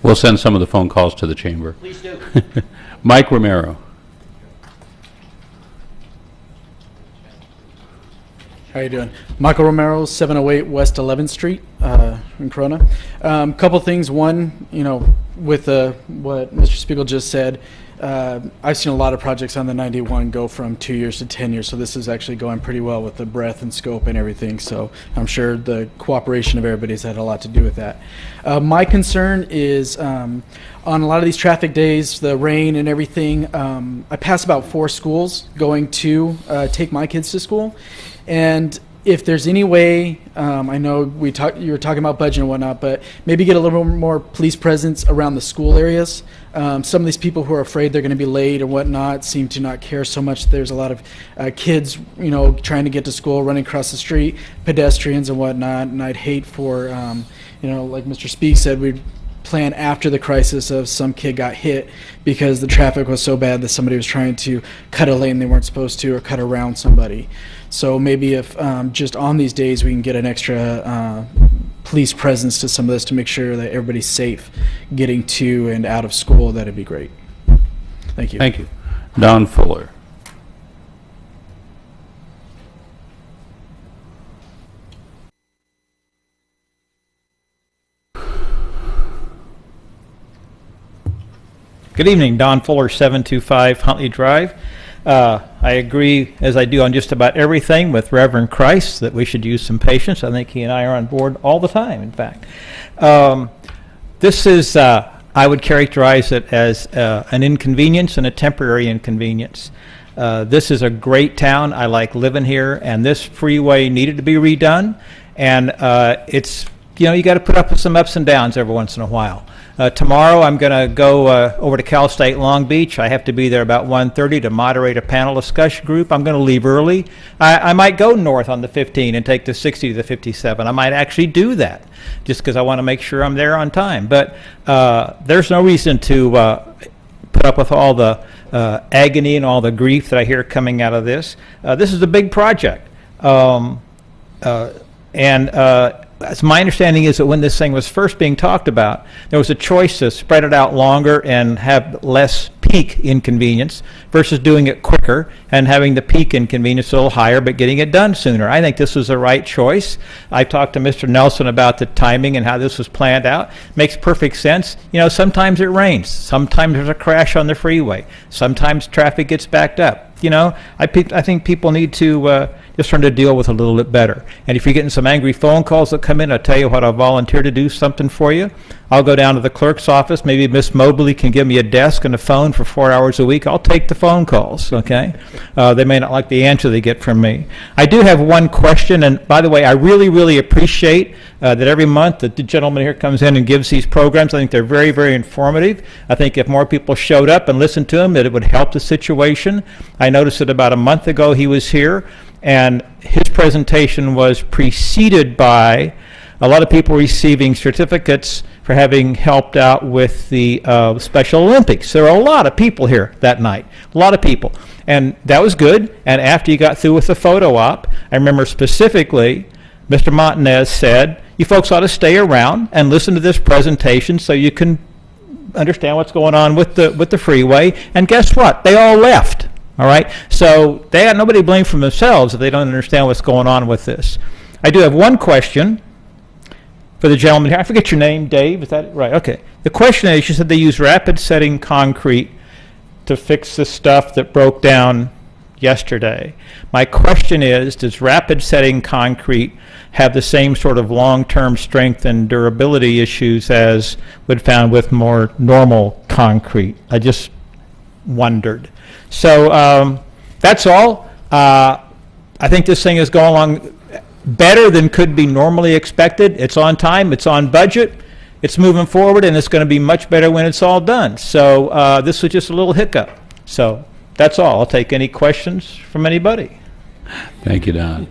We'll send some of the phone calls to the chamber. Please do. Mike Romero. How you doing? Michael Romeroz, 708 West 11th Street in Corona. Couple things. One, with what Mr. Spiegel just said, I've seen a lot of projects on the 91 go from 2 years to 10 years, so this is actually going pretty well with the breadth and scope and everything, so I'm sure the cooperation of everybody's had a lot to do with that. My concern is on a lot of these traffic days, the rain and everything, I pass about 4 schools going to take my kids to school, and if there's any way, I know you were talking about budget and whatnot, but maybe get a little more police presence around the school areas. Some of these people who are afraid they're going to be late or whatnot seem to not care so much. There's a lot of kids, trying to get to school, running across the street, pedestrians and whatnot. And I'd hate for, like Mr. Speak said, we'd plan after the crisis of some kid got hit because the traffic was so bad that somebody was trying to cut a lane they weren't supposed to or cut around somebody. So maybe if just on these days we can get an extra police presence to some of this to make sure that everybody's safe getting to and out of school, that'd be great. Thank you. Thank you. Don Fuller. Good evening, Don Fuller, 725 Huntley Drive. I agree, as I do on just about everything, with Reverend Christ that we should use some patience. I think he and I are on board all the time, in fact. This is, I would characterize it as an inconvenience and a temporary inconvenience. This is a great town. I like living here, and this freeway needed to be redone. And it's, you got to put up with some ups and downs every once in a while. Tomorrow I'm going to go over to Cal State Long Beach. I have to be there about 1:30 to moderate a panel discussion group. I'm going to leave early. I might go north on the 15 and take the 60 to the 57. I might actually do that just because I want to make sure I'm there on time. But there's no reason to put up with all the agony and all the grief that I hear coming out of this. This is a big project. As my understanding is that when this thing was first being talked about, there was a choice to spread it out longer and have less peak inconvenience versus doing it quicker and having the peak inconvenience a little higher but getting it done sooner. I think this was the right choice. I talked to Mr. Nelson about the timing and how this was planned out. Makes perfect sense. Sometimes it rains. Sometimes there's a crash on the freeway. Sometimes traffic gets backed up. I think people need to just learn to deal with it a little bit better. And if you're getting some angry phone calls that come in, I'll tell you what, I'll volunteer to do something for you. I'll go down to the clerk's office. Maybe Miss Mobley can give me a desk and a phone for 4 hours a week. I'll take the phone calls, okay? They may not like the answer they get from me. I do have one question, and by the way, I really, really appreciate that every month that the gentleman here comes in and gives these programs. I think they're very, very informative. I think if more people showed up and listened to him, that it would help the situation. I noticed that about a month ago he was here, and his presentation was preceded by a lot of people receiving certificates for having helped out with the Special Olympics. There were a lot of people here that night, a lot of people. And that was good. And after you got through with the photo op, I remember specifically Mr. Montanez said, you folks ought to stay around and listen to this presentation so you can understand what's going on with the freeway. And guess what? They all left. All right? So they got nobody to blame for themselves if they don't understand what's going on with this. I do have one question for the gentleman here. I forget your name, Dave. Is that right? Okay. The question is, you said they use rapid setting concrete to fix the stuff that broke down yesterday. My question is, does rapid setting concrete have the same sort of long-term strength and durability issues as would found with more normal concrete? I just wondered. So that's all. I think this thing is going along better than could be normally expected. It's on time, it's on budget, it's moving forward, and it's going to be much better when it's all done. So this was just a little hiccup. So that's all. I'll take any questions from anybody. Thank you, Don.